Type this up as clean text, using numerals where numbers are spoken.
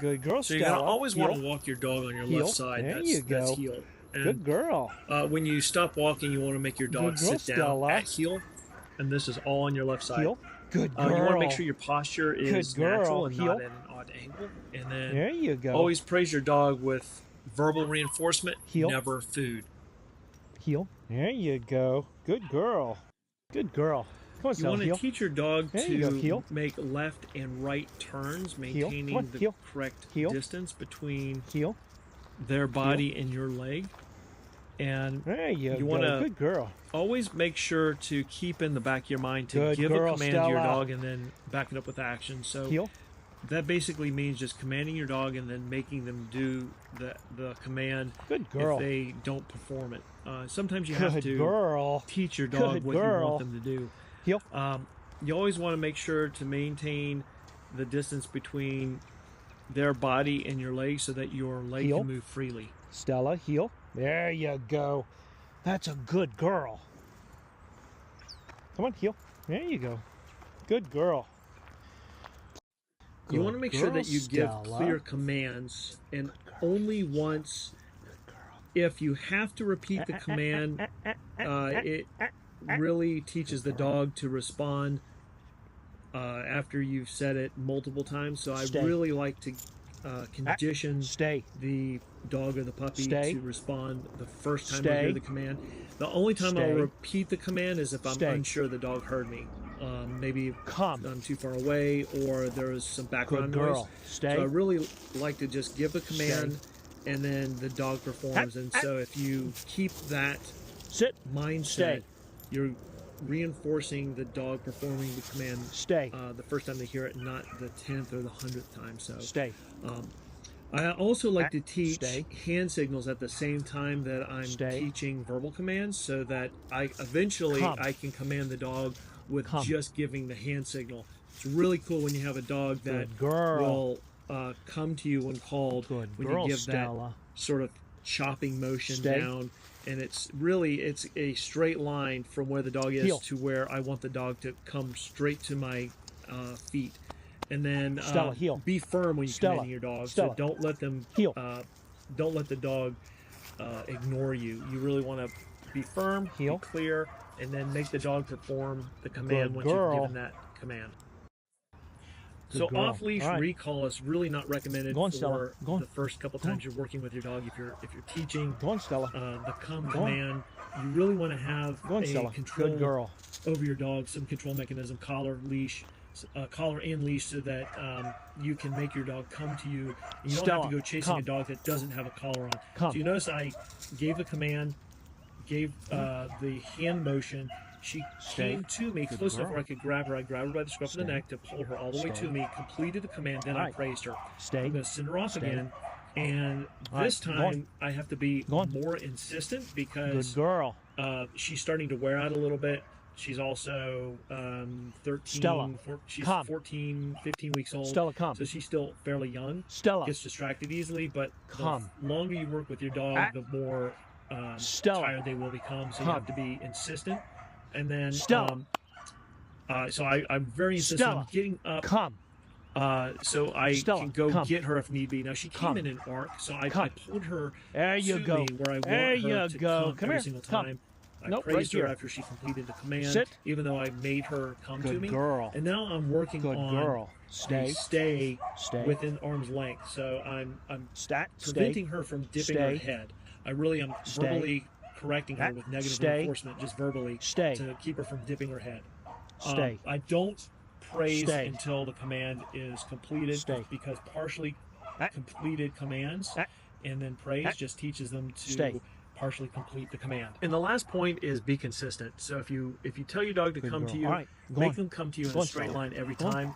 Good girl, So you're going to Stella. always want to walk your dog on your Heel. left side. There That's, you go. That's heel. And, Good girl. when you stop walking, you want to make your dog Good girl, sit down Stella. at heel. And this is all on your left side. Heel. Good girl. You want to make sure your posture is Good girl. natural and Heel. not at an odd angle. And then There you go. always praise your dog with verbal reinforcement, Heel. never food. Heel. There you go. Good girl. Good girl. Come on, You want to heel. teach your dog There you go, to heel. make left and right turns, Heel. maintaining Come on, the heel. correct Heel. distance between Heel. their body and your leg. And There you go. want to Good girl. always make sure to keep in the back of your mind to Good give girl, a command to your Stella. dog and then back it up with action. So Heel. that basically means just commanding your dog and then making them do the command Good girl. if they don't perform it. Sometimes you Good have to girl. teach your dog Good what you girl. want them to do. Heel. You always want to make sure to maintain the distance between their body and your leg so that your leg Heel. can move freely. Stella, heel. There you go. That's a good girl. Come on, heel. There you go. Good girl. You Good want to make sure that you give Stella. clear commands, and only once. If you have to repeat the command, it really teaches the dog to respond after you've said it multiple times. So I Stay. really like to condition Stay. the dog or the puppy Stay. to respond the first time Stay. they hear the command. The only time Stay. I'll repeat the command is if I'm Stay. unsure the dog heard me. Maybe Come. I'm too far away or there is some background Good girl. noise. Stay. So I really like to just give the command and then the dog performs. And so if you keep that Sit. mindset, Stay. you're reinforcing the dog performing the command Stay. the first time they hear it, not the 10th or the 100th time. So Stay. I also like to teach Stay. hand signals at the same time that I'm Stay. teaching verbal commands, so that I eventually Come. I can command the dog with Come. just giving the hand signal. It's really cool when you have a dog that Good girl. will come to you when called. Good when girl, you give Stella. that sort of chopping motion Stay. down, and it's a straight line from where the dog is Heel. to where I want the dog to come straight to my feet. And then Stella, heel. be firm when you're Stella. commanding your dog. Stella. So don't let them Heel. don't let the dog ignore you. You really want to be firm, Heel. be clear, and then make the dog perform the command Good once you've girl. given that command. Good So girl. off-leash All right. recall is really not recommended Go on, Stella. for Go on. the first couple Go on. times you're working with your dog. If you're teaching Go on, Stella. the come Go on. command, you really want to have Go on, a Stella. control Good girl. over your dog, some control mechanism, collar, leash, collar and leash, so that you can make your dog come to you. And you don't Stella, have to go chasing come. a dog that doesn't have a collar on. Come. So you notice I gave the command, gave the hand motion. She Stay. came to me Good close enough girl. where I could grab her. I grabbed her by the scruff of the Stay. neck to pull her all the way Stay. to me, completed the command, then All I right. praised her. Stay. I'm going to send her off Stay. again. And All right. this Go on. time I have to be Go on. more insistent Good because girl. she's starting to wear out a little bit. She's also 13, Stella, she's come. 14, 15 weeks old. Stella, come. So she's still fairly young. Stella. Gets distracted easily, but Come. the longer you work with your dog, Ah. the more Stella. tired they will become. So Come. you have to be insistent. And then, Stella. so I'm very insistent Stella. on getting up. Come. So I Stella, can go come. get her if need be. Now she came Come. in an arc, so I Come. pulled her There you to go. me where I want There her you to go. come Come every here. single Come. time. I Nope, praised right her here. after she completed the command, Sit. even though I made her come to Good me. girl. And now I'm working Good on girl. a Stay. stay Stay. within arm's length. So I'm Stat. preventing Stay. her from dipping Stay. her head. I really am Stay. verbally correcting her with negative Stay. reinforcement, just verbally, Stay. to keep her from dipping her head. Stay. I don't praise Stay. until the command is completed, Stay. because partially Ah. completed commands Ah. and then praise Ah. just teaches them to Stay. partially complete the command. And the last point is be consistent. So if you tell your dog to Good come girl. to you, All right. Go make on. them come to you in Go a on, straight Stella. line every Go on. time.